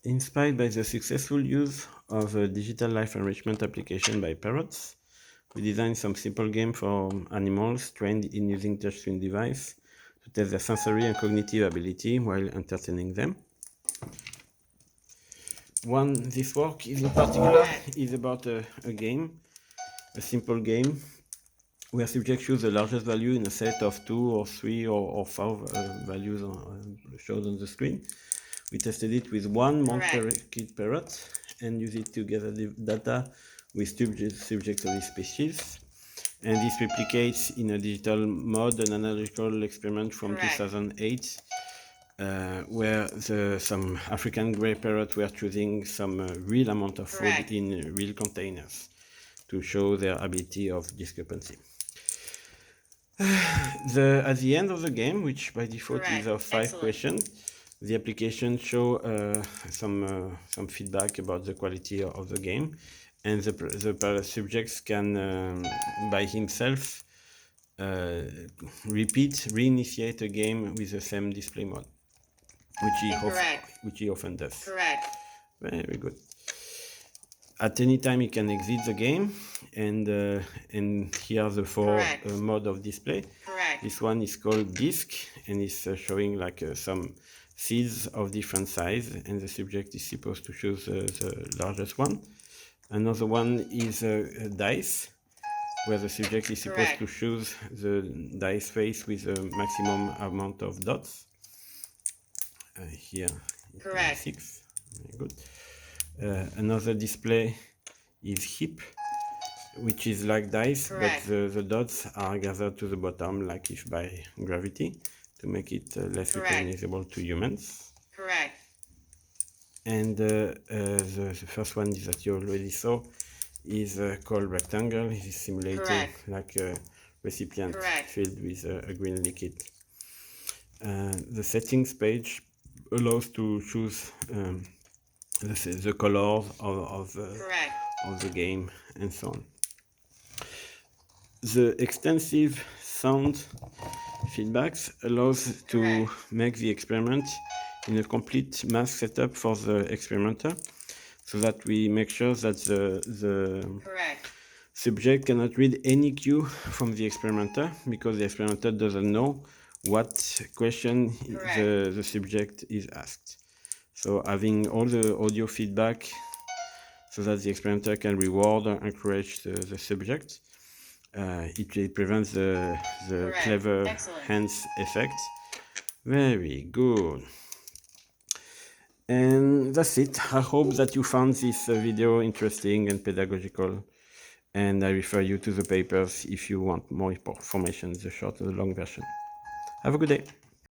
Inspired by the successful use of a digital life enrichment application by parrots, we designed some simple game for animals trained in using touchscreen device to test their sensory and cognitive ability while entertaining them. This work is in particular is about a game, a simple game, where subjects choose the largest value in a set of 2 or 3 or 4 values showed on the screen. We tested it with one monk-kid parrot and use it to gather the data with subjects of this species. And this replicates in a digital mode an analogical experiment from 2008 where some African grey parrots were choosing some real amount of food in real containers to show their ability of discrepancy. At the end of the game, which by default is of 5 questions, the application show some feedback about the quality of the game, and the subjects can by himself reinitiate a game with the same display mode, which he often does. Correct. Very good. At any time, you can exit the game, and here are the 4 mode of display. Correct. This one is called disk, and it's showing like some seeds of different size, and the subject is supposed to choose the largest one. Another one is dice, where the subject is supposed to choose the dice face with a maximum amount of dots. Here, 6. Very good. Another display is heap, which is like dice, but the dots are gathered to the bottom, like if by gravity, to make it less recognizable to humans. Correct. And the first one that you already saw is called rectangle. It is simulating like a recipient filled with a green liquid. The settings page allows to choose the colors of the game and so on. The extensive sound feedbacks allows to make the experiment in a complete mask setup for the experimenter, so that we make sure that the subject cannot read any cue from the experimenter, because the experimenter doesn't know what question the subject is asked. So having all the audio feedback so that the experimenter can reward or encourage the subject, it prevents the clever hands effect. Very good. And that's it. I hope that you found this video interesting and pedagogical, and I refer you to the papers if you want more information, the short or the long version. Have a good day.